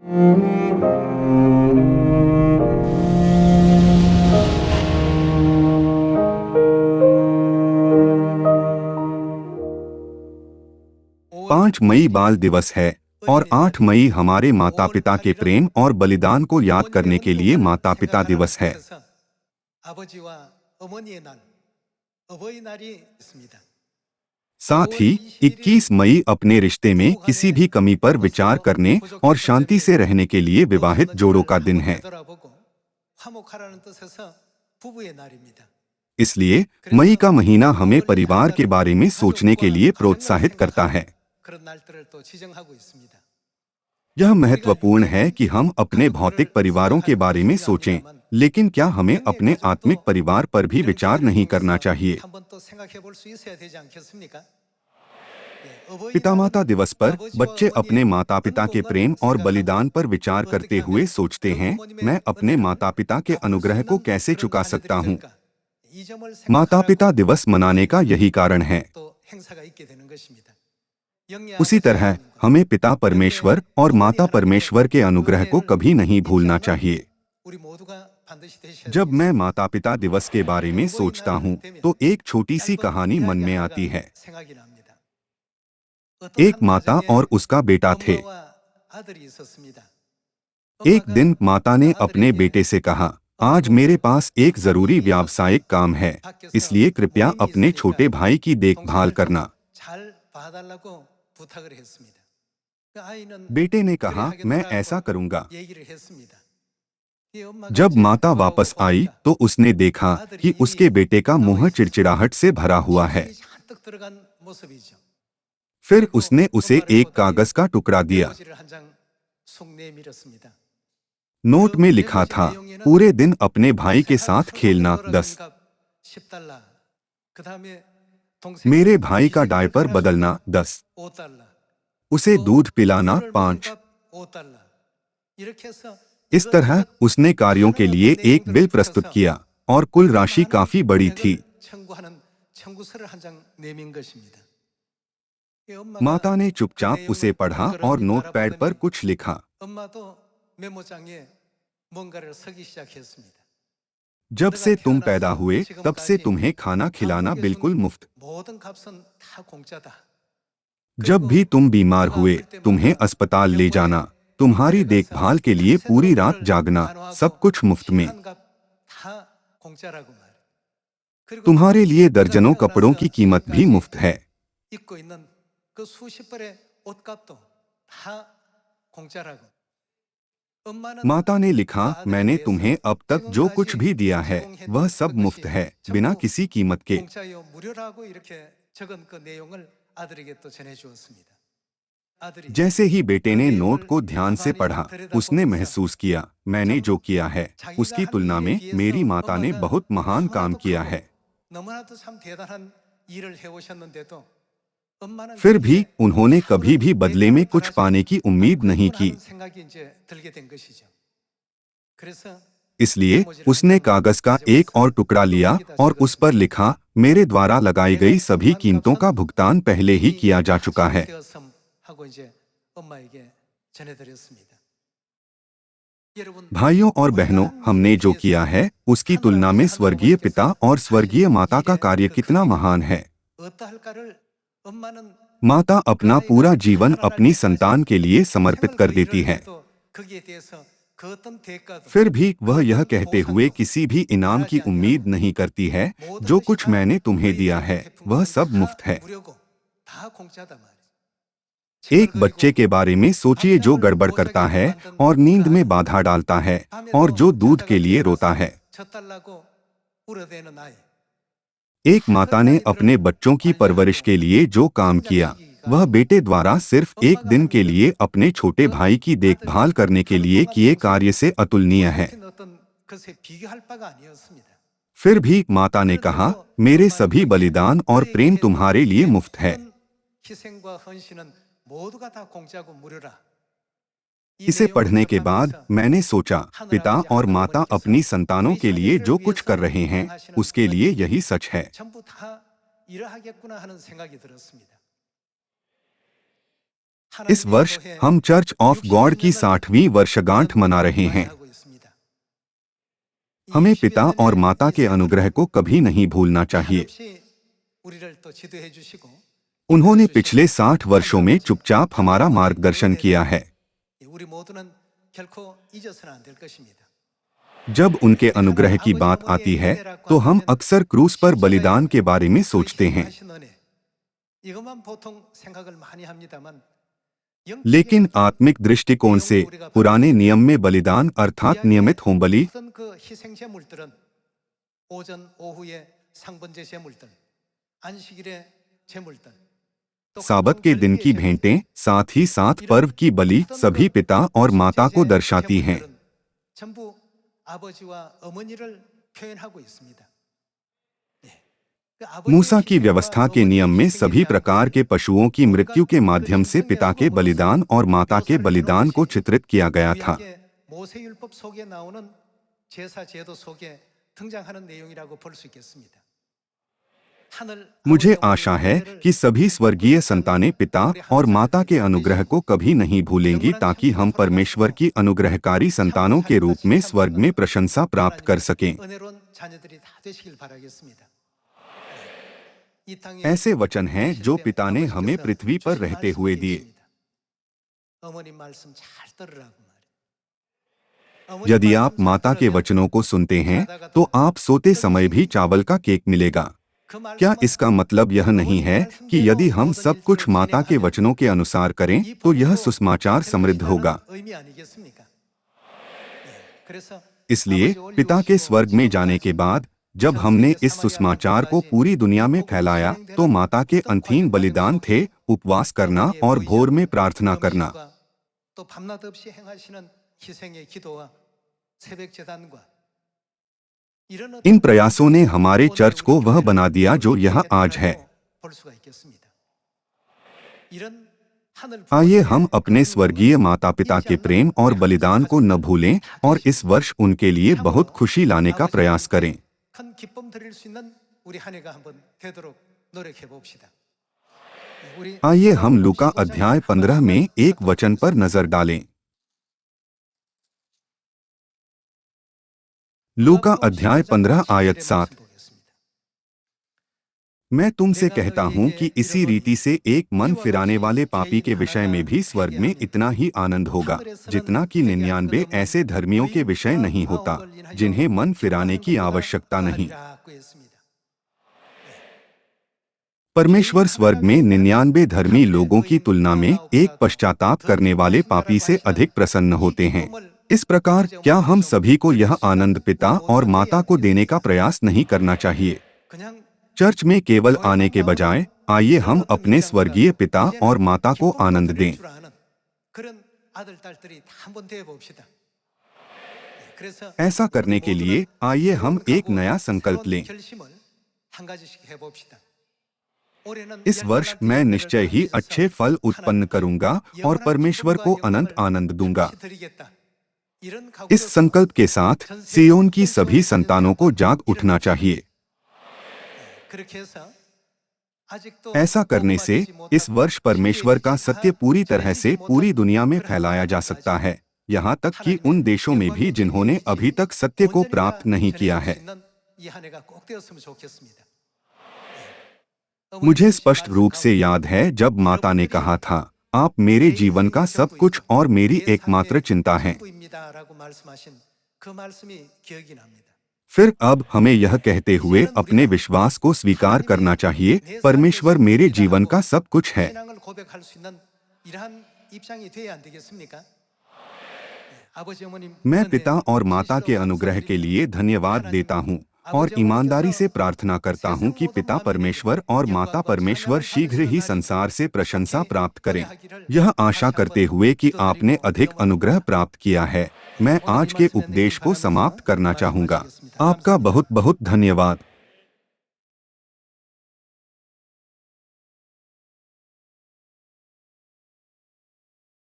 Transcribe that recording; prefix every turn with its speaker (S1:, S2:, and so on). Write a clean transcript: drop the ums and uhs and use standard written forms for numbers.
S1: 5 मई बाल दिवस है और 8 मई हमारे माता पिता के प्रेम और बलिदान को याद करने के लिए माता पिता दिवस है। साथ ही 21 मई अपने रिश्ते में किसी भी कमी पर विचार करने और शांति से रहने के लिए विवाहित जोड़ों का दिन है। इसलिए मई का महीना हमें परिवार के बारे में सोचने के लिए प्रोत्साहित करता है। यह महत्वपूर्ण है कि हम अपने भौतिक परिवारों के बारे में सोचें, लेकिन क्या हमें अपने आत्मिक परिवार पर भी विचार नहीं करना चाहिए? पितामाता दिवस पर बच्चे अपने माता पिता के प्रेम और बलिदान पर विचार करते हुए सोचते हैं, मैं अपने माता पिता के अनुग्रह को कैसे चुका सकता हूँ? माता पिता दिवस मनाने का यही कारण है। उसी तरह हमें पिता परमेश्वर और माता परमेश्वर के अनुग्रह को कभी नहीं भूलना चाहिए। जब मैं माता पिता दिवस के बारे में सोचता हूँ, तो एक छोटी सी कहानी मन में आती है। एक माता और उसका बेटा थे। एक दिन माता ने अपने बेटे से कहा, आज मेरे पास एक जरूरी व्यावसायिक काम है, इसलिए कृपया अपने छोटे भाई की देखभाल करना। बेटे ने कहा, मैं ऐसा करूंगा। जब माता वापस आई तो उसने देखा कि उसके बेटे का मुंह चिड़चिड़ाहट से भरा हुआ है। फिर उसने उसे एक कागज का टुकड़ा दिया। नोट में लिखा था, पूरे दिन अपने भाई के साथ खेलना 10, मेरे भाई का डायपर बदलना 10, उसे दूध पिलाना 5। इस तरह उसने कार्यों के लिए एक बिल प्रस्तुत किया और कुल राशि काफी बड़ी थी। माता ने चुपचाप उसे पढ़ा और नोटपैड पर कुछ लिखा। जब से तुम पैदा हुए तब से तुम्हें खाना खिलाना बिल्कुल मुफ्त। जब भी तुम बीमार हुए तुम्हें अस्पताल ले जाना, तुम्हारी देखभाल के लिए पूरी रात जागना, सब कुछ मुफ्त में। तुम्हारे लिए दर्जनों कपड़ों की कीमत भी मुफ्त है। माता ने लिखा, मैंने तुम्हें अब तक जो कुछ भी दिया है वह सब मुफ्त है, बिना किसी कीमत के। जैसे ही बेटे ने नोट को ध्यान से पढ़ा, उसने महसूस किया, मैंने जो किया है उसकी तुलना में मेरी माता ने बहुत महान काम किया है। फिर भी उन्होंने कभी भी बदले में कुछ पाने की उम्मीद नहीं की। इसलिए उसने कागज का एक और टुकड़ा लिया और उस पर लिखा, मेरे द्वारा लगाई गई सभी कीमतों का भुगतान पहले ही किया जा चुका है। भाइयों और बहनों, हमने जो किया है उसकी तुलना में स्वर्गीय पिता और स्वर्गीय माता का कार्य कितना महान है। माता अपना पूरा जीवन अपनी संतान के लिए समर्पित कर देती है। फिर भी वह यह कहते हुए किसी भी इनाम की उम्मीद नहीं करती है, जो कुछ मैंने तुम्हें दिया है वह सब मुफ्त है। एक बच्चे के बारे में सोचिए जो गड़बड़ करता है और नींद में बाधा डालता है और जो दूध के लिए रोता है। एक माता ने अपने बच्चों की परवरिश के लिए जो काम किया वह बेटे द्वारा सिर्फ एक दिन के लिए अपने छोटे भाई की देखभाल करने के लिए किए कार्य से अतुलनीय है। फिर भी माता ने कहा, मेरे सभी बलिदान और प्रेम तुम्हारे लिए मुफ्त है। इसे पढ़ने के बाद मैंने सोचा, पिता और माता अपनी संतानों के लिए जो कुछ कर रहे हैं उसके लिए यही सच है। इस वर्ष हम चर्च ऑफ गॉड की 60वीं वर्षगांठ मना रहे हैं। हमें पिता और माता के अनुग्रह को कभी नहीं भूलना चाहिए। उन्होंने पिछले 60 वर्षों में चुपचाप हमारा मार्गदर्शन किया है। जब उनके अनुग्रह की बात आती है तो हम अक्सर क्रूस पर बलिदान के बारे में सोचते हैं, लेकिन आत्मिक दृष्टिकोण से पुराने नियम में बलिदान अर्थात नियमित होमबलि, साबत के दिन की भेंटें, साथ ही साथ पर्व की बलि सभी पिता और माता को दर्शाती हैं। मूसा की व्यवस्था के नियम में सभी प्रकार के पशुओं की मृत्यु के माध्यम से पिता के बलिदान और माता के बलिदान को चित्रित किया गया था। मुझे आशा है कि सभी स्वर्गीय संतानें पिता और माता के अनुग्रह को कभी नहीं भूलेंगी, ताकि हम परमेश्वर की अनुग्रहकारी संतानों के रूप में स्वर्ग में प्रशंसा प्राप्त कर सकें। ऐसे वचन हैं जो पिता ने हमें पृथ्वी पर रहते हुए दिए। यदि आप माता के वचनों को सुनते हैं तो आप सोते समय भी चावल का केक मिलेगा। क्या इसका मतलब यह नहीं है कि यदि हम सब कुछ माता के वचनों के अनुसार करें तो यह सुसमाचार समृद्ध होगा? इसलिए पिता के स्वर्ग में जाने के बाद जब हमने इस सुसमाचार को पूरी दुनिया में फैलाया तो माता के अंतिम बलिदान थे उपवास करना और भोर में प्रार्थना करना। इन प्रयासों ने हमारे चर्च को वह बना दिया जो यह आज है। आइए हम अपने स्वर्गीय माता पिता के प्रेम और बलिदान को न भूलें और इस वर्ष उनके लिए बहुत खुशी लाने का प्रयास करें। आइए हम लूका अध्याय 15 में एक वचन पर नजर डालें। लूका अध्याय 15 आयत 7। मैं तुमसे कहता हूं कि इसी रीति से एक मन फिराने वाले पापी के विषय में भी स्वर्ग में इतना ही आनंद होगा जितना कि 99 ऐसे धर्मियों के विषय नहीं होता जिन्हें मन फिराने की आवश्यकता नहीं। परमेश्वर स्वर्ग में 99 धर्मी लोगों की तुलना में एक पश्चाताप करने वाले पापी से अधिक प्रसन्न होते हैं। इस प्रकार क्या हम सभी को यह आनंद पिता और माता को देने का प्रयास नहीं करना चाहिए? चर्च में केवल आने के बजाय आइए हम अपने स्वर्गीय पिता और माता को आनंद दें। ऐसा करने के लिए आइए हम एक नया संकल्प लें। इस वर्ष मैं निश्चय ही अच्छे फल उत्पन्न करूंगा और परमेश्वर को अनंत आनंद दूंगा। इस संकल्प के साथ सियोन की सभी संतानों को जाग उठना चाहिए। ऐसा करने से इस वर्ष परमेश्वर का सत्य पूरी तरह से पूरी दुनिया में फैलाया जा सकता है, यहाँ तक कि उन देशों में भी जिन्होंने अभी तक सत्य को प्राप्त नहीं किया है। मुझे स्पष्ट रूप से याद है जब माता ने कहा था, आप मेरे जीवन का सब कुछ और मेरी एकमात्र चिंता हैं। फिर अब हमें यह कहते हुए अपने विश्वास को स्वीकार करना चाहिए, परमेश्वर मेरे जीवन का सब कुछ है। मैं पिता और माता के अनुग्रह के लिए धन्यवाद देता हूँ और ईमानदारी से प्रार्थना करता हूँ कि पिता परमेश्वर और माता परमेश्वर शीघ्र ही संसार से प्रशंसा प्राप्त करें। यह आशा करते हुए कि आपने अधिक अनुग्रह प्राप्त किया है, मैं आज के उपदेश को समाप्त करना चाहूँगा। आपका बहुत बहुत धन्यवाद।